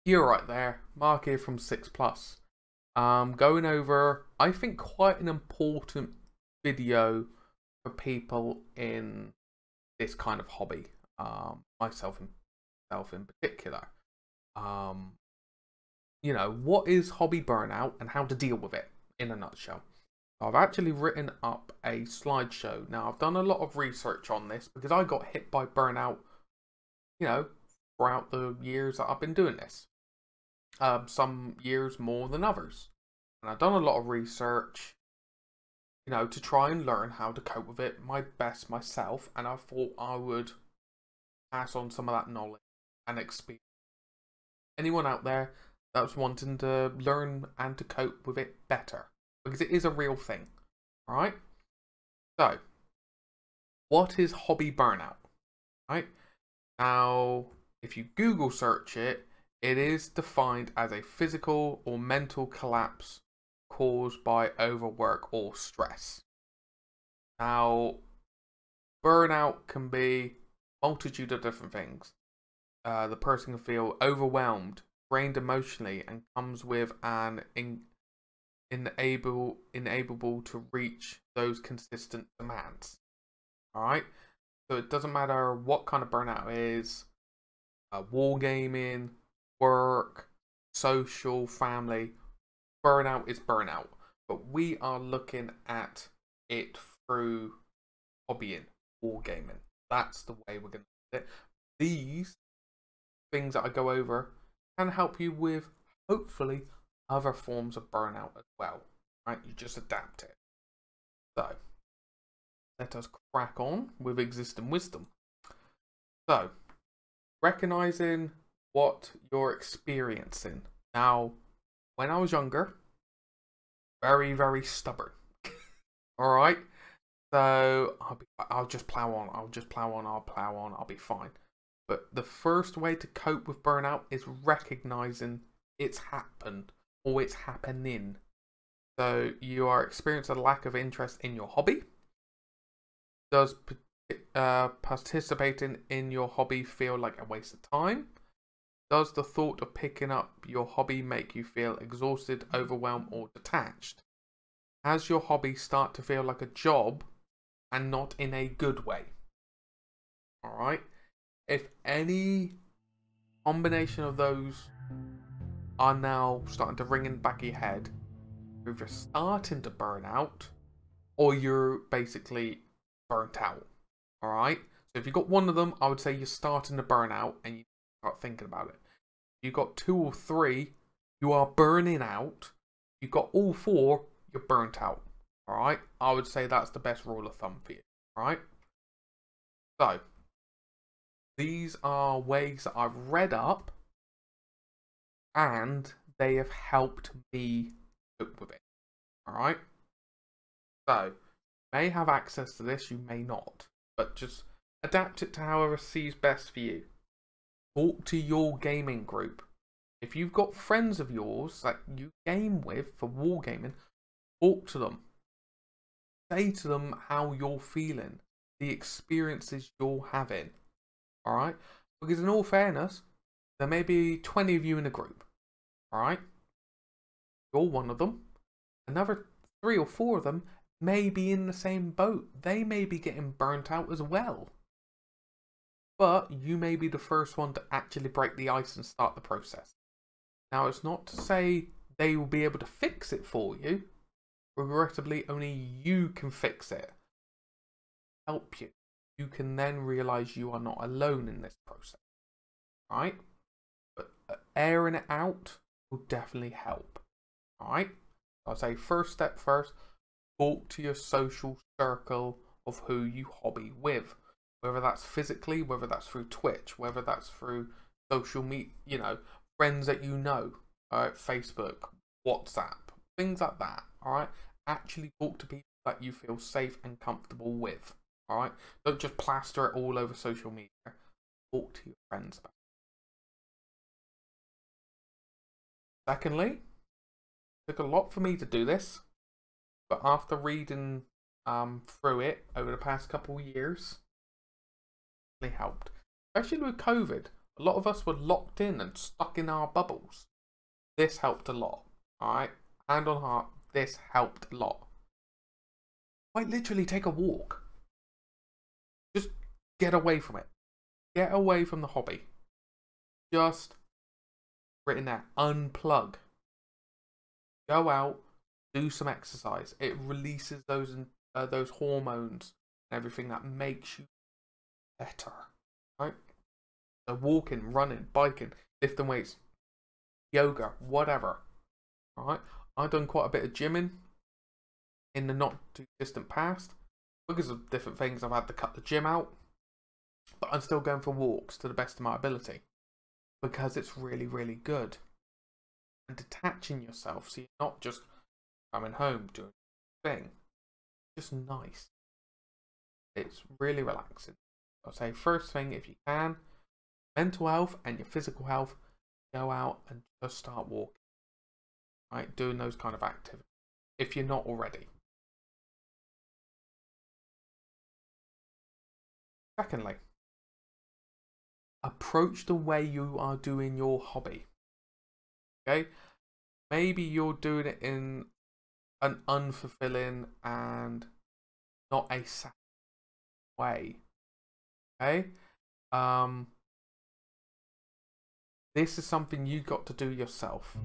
You're right there, Mark here from 6 Plus. Going over, I think, quite an important video for people in this kind of hobby. Myself in particular. Um, what is hobby burnout and how to deal with it in a nutshell. I've actually written up a slideshow. Now, I've done a lot of research on this because I got hit by burnout, throughout the years that I've been doing this. Some years more than others. And I've done a lot of research, to try and learn how to cope with it my best myself. And I thought I would pass on some of that knowledge and experience. Anyone out there that's wanting to learn and to cope with it better, because it is a real thing. Alright? So, what is hobby burnout? Right? Now, if you Google search it, it is defined as a physical or mental collapse caused by overwork or stress. Now, burnout can be a multitude of different things. The person can feel overwhelmed, drained emotionally, and comes with an inable to reach those consistent demands. Alright? So it doesn't matter what kind of burnout it is, wargaming, work, social, family. Burnout is burnout. But we are looking at it through hobbying, wargaming. That's the way we're going to do it. These things that I go over can help you with, hopefully, other forms of burnout as well. Right? You just adapt it. So, let us crack on with existing wisdom. So, recognizing what you're experiencing. Now, when I was younger, very, very stubborn. Alright? So, I'll just plow on. I'll plow on. I'll be fine. But the first way to cope with burnout is recognizing it's happened or it's happening. So, you are experiencing a lack of interest in your hobby. Does participating in your hobby feel like a waste of time? Does the thought of picking up your hobby make you feel exhausted, overwhelmed, or detached? Has your hobby start to feel like a job and not in a good way? Alright? If any combination of those are now starting to ring in the back of your head, you're either starting to burn out or you're basically burnt out. Alright? So if you've got one of them, I would say you're starting to burn out and you start thinking about it. If you've got 2 or 3, you are burning out. If you've got all 4, you're burnt out. Alright? I would say that's the best rule of thumb for you. Alright? So, these are ways that I've read up and they have helped me cope with it. Alright? So, you may have access to this, you may not. But just adapt it to however sees best for you. Talk to your gaming group. If you've got friends of yours that you game with for wargaming, talk to them. Say to them how you're feeling, the experiences you're having. Alright? Because in all fairness, there may be 20 of you in a group. Alright? You're one of them. Another 3 or 4 of them may be in the same boat. They may be getting burnt out as well. But you may be the first one to actually break the ice and start the process. Now, it's not to say they will be able to fix it for you. Regrettably, only you can fix it. Help you. You can then realize you are not alone in this process. Right? But airing it out will definitely help. Alright? I'll say first step first. Talk to your social circle of who you hobby with. Whether that's physically, whether that's through Twitch, whether that's through social media, friends that you know, Facebook, WhatsApp, things like that, alright? Actually talk to people that you feel safe and comfortable with, alright? Don't just plaster it all over social media. Talk to your friends about it. Secondly, it took a lot for me to do this, but after reading through it over the past couple of years, helped, especially with COVID. A lot of us were locked in and stuck in our bubbles. This helped a lot. Alright? Hand on heart, this helped a lot. Quite literally take a walk. Just get away from it. Get away from the hobby. Just written there, unplug. Go out, do some exercise. It releases those hormones and everything that makes you better. Right? So walking, running, biking, lifting weights, yoga, whatever. Alright? I've done quite a bit of gymming in the not too distant past. Because of different things, I've had to cut the gym out. But I'm still going for walks to the best of my ability. Because it's really, really good. And detaching yourself so you're not just coming home doing a thing. Just nice. It's really relaxing. I'll say first thing, if you can, mental health and your physical health, go out and just start walking. Right? Doing those kind of activities. If you're not already. Secondly, approach the way you are doing your hobby. Okay? Maybe you're doing it in an unfulfilling and not a satisfying way. Okay? This is something you got to do yourself.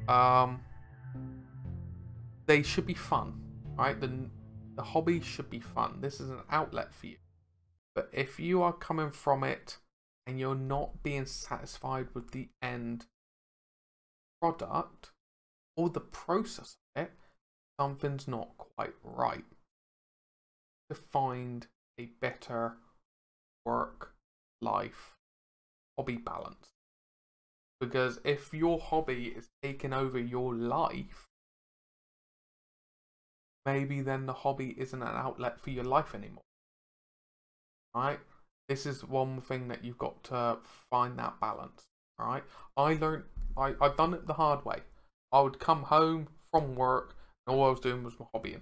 They should be fun, right? The hobby should be fun. This is an outlet for you. But if you are coming from it and you're not being satisfied with the end product or the process of it, something's not quite right. To find a better work-life hobby balance. Because if your hobby is taking over your life, maybe then the hobby isn't an outlet for your life anymore. Right? This is one thing that you've got to find that balance. Right? I've done it the hard way. I would come home from work and all I was doing was my hobbying.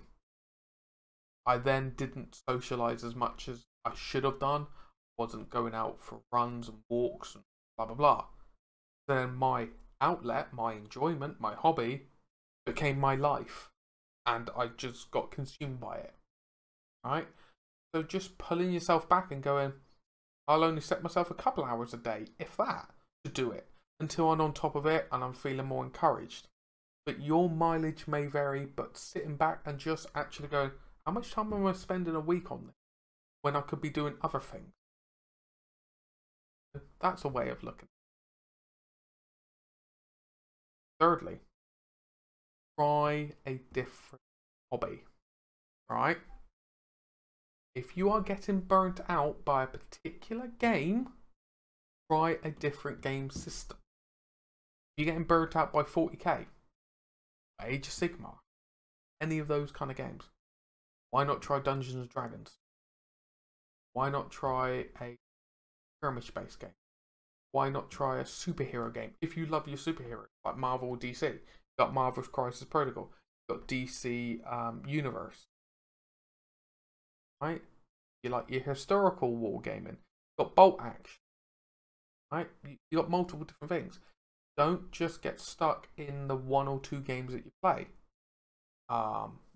I then didn't socialise as much as I should have done. Wasn't going out for runs and walks and blah blah blah. Then my outlet, my enjoyment, my hobby became my life. And I just got consumed by it. Right? So just pulling yourself back and going, I'll only set myself a couple hours a day, if that, to do it. Until I'm on top of it and I'm feeling more encouraged. But your mileage may vary, but sitting back and just actually going, how much time am I spending a week on this? When I could be doing other things. That's a way of looking. Thirdly, try a different hobby. Right? If you are getting burnt out by a particular game, try a different game system. If you're getting burnt out by 40k, Age of Sigmar, any of those kind of games, why not try Dungeons and Dragons? Why not try a skirmish-based game? Why not try a superhero game? If you love your superheroes, like Marvel or DC, you've got Marvel's Crisis Protocol, you've got DC Universe. Right? You like your historical wargaming. You've got bolt action. Right? You got multiple different things. Don't just get stuck in the 1 or 2 games that you play.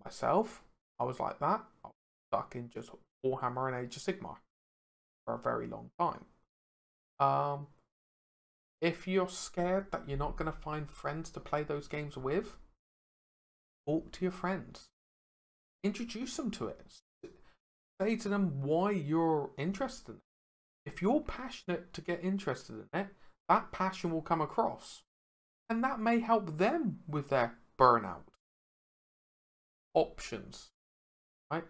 Myself, I was like that. I was stuck in just Warhammer and Age of Sigmar for a very long time. If you're scared that you're not going to find friends to play those games with, talk to your friends. Introduce them to it. Say to them why you're interested in it. If you're passionate to get interested in it, that passion will come across. And that may help them with their burnout. Options. Right?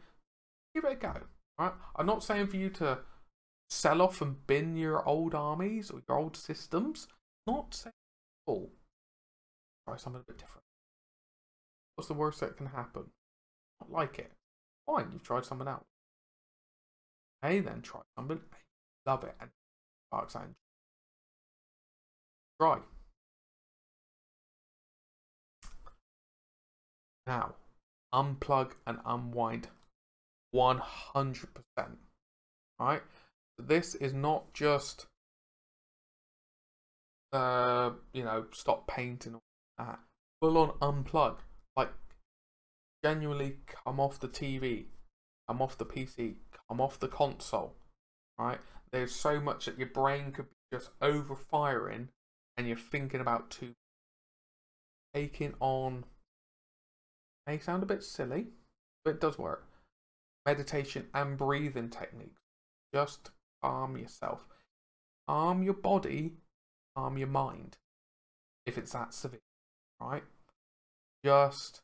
Give it a go. Right? I'm not saying for you to sell off and bin your old armies or your old systems. Not saying all. Try something a bit different. What's the worst that can happen? Not like it. Fine, you've tried something else. Hey, then try something. Love it and sparks that. Try. Now, unplug and unwind 100%. Right? So this is not just, you know, stop painting or that. Full on unplug. Like, genuinely come off the TV, come off the PC, come off the console, right? There's so much that your brain could be just overfiring and you're thinking about taking on, may sound a bit silly, but it does work. Meditation and breathing techniques. Just calm yourself. Calm your body, calm your mind. If it's that severe, right? Just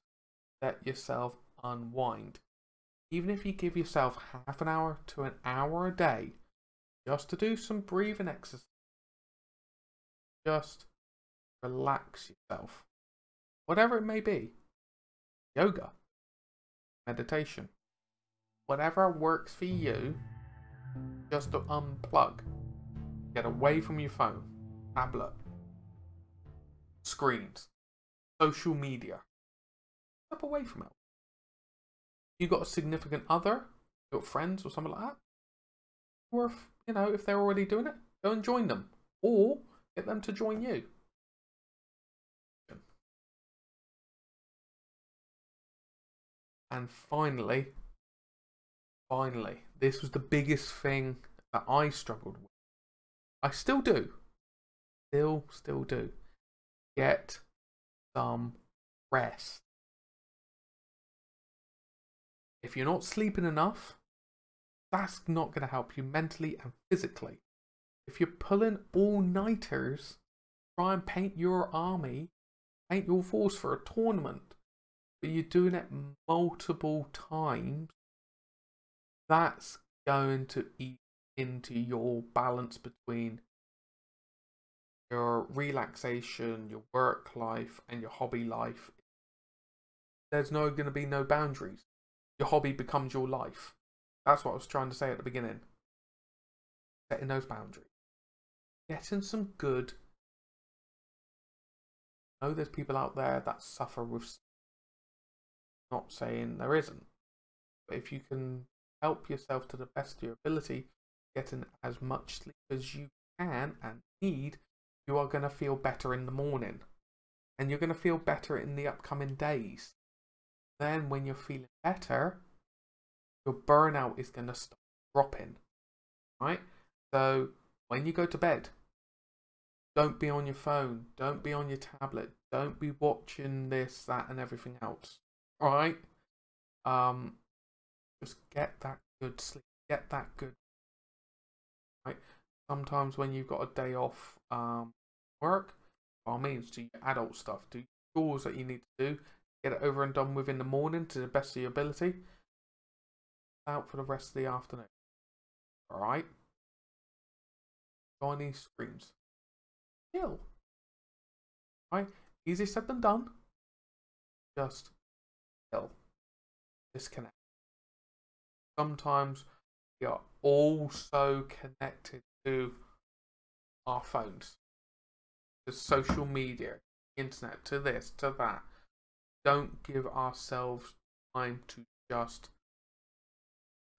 let yourself unwind. Even if you give yourself half an hour to an hour a day just to do some breathing exercise, just relax yourself. Whatever it may be. Yoga, meditation, whatever works for you, just to unplug. Get away from your phone, tablet, screens, social media. Step away from it. You got a significant other, you got friends or something like that, or if, you know, if they're already doing it, go and join them, or get them to join you. And finally, this was the biggest thing that I struggled with. I still do. Still do. Get some rest. If you're not sleeping enough, that's not going to help you mentally and physically. If you're pulling all-nighters, try and paint your army, paint your force for a tournament, but you're doing it multiple times, that's going to eat into your balance between your relaxation, your work life, and your hobby life. There's going to be no boundaries. Your hobby becomes your life. That's what I was trying to say at the beginning. Setting those boundaries. Getting some good. I know there's people out there that suffer with. Not saying there isn't. But if you can help yourself to the best of your ability, getting as much sleep as you can and need, you are going to feel better in the morning. And you're going to feel better in the upcoming days. Then when you're feeling better, your burnout is going to stop dropping. Right? So when you go to bed, don't be on your phone. Don't be on your tablet. Don't be watching this, that, and everything else. Alright? Just get that good sleep. Get that good. Right? Sometimes when you've got a day off work, by all means, do your adult stuff. Do chores that you need to do. Get it over and done with in the morning to the best of your ability. Out for the rest of the afternoon. Alright? Chinese screams. Chill. Right? Easier said than done. Just chill. Disconnect. Sometimes we are all so connected to our phones, to social media, internet, to this, to that. Don't give ourselves time to just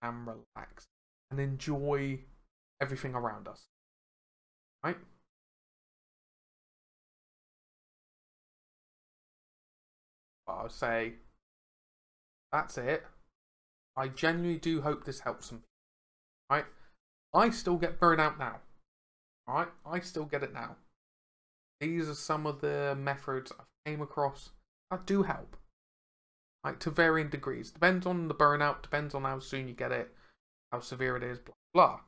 and relax and enjoy everything around us. Right? But I would say that's it. I genuinely do hope this helps some people. Right? I still get burnout now. Alright? I still get it now. These are some of the methods I've came across that do help. Right? To varying degrees. Depends on the burnout, depends on how soon you get it, how severe it is, blah blah.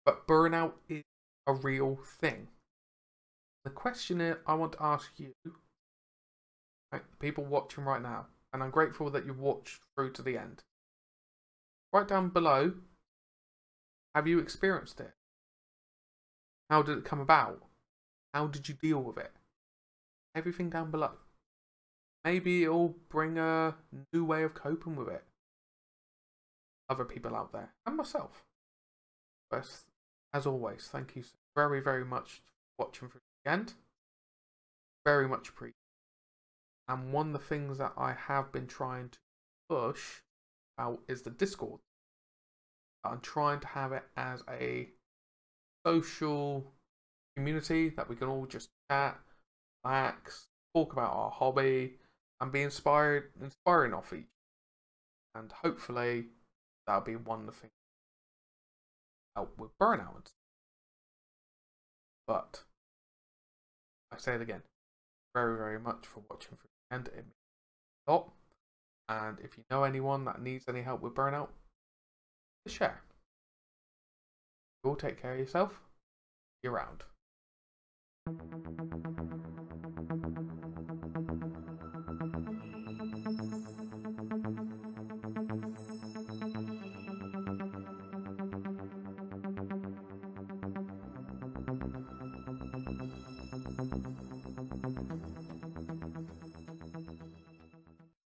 But burnout is a real thing. The question I want to ask you, right, people watching right now, and I'm grateful that you watched through to the end. Right down below, have you experienced it? How did it come about? How did you deal with it? Everything down below. Maybe it'll bring a new way of coping with it. Other people out there, and myself. But as always, thank you very, very much for watching through the end. Very much appreciated. And one of the things that I have been trying to push out is the Discord. I'm trying to have it as a social community that we can all just chat, relax, talk about our hobby, and be inspiring off each. And hopefully that'll be one of the things help with burnout. But I say it again, very, very much for watching through the end. It means a lot. And if you know anyone that needs any help with burnout, just share. You all take care of yourself. You're out.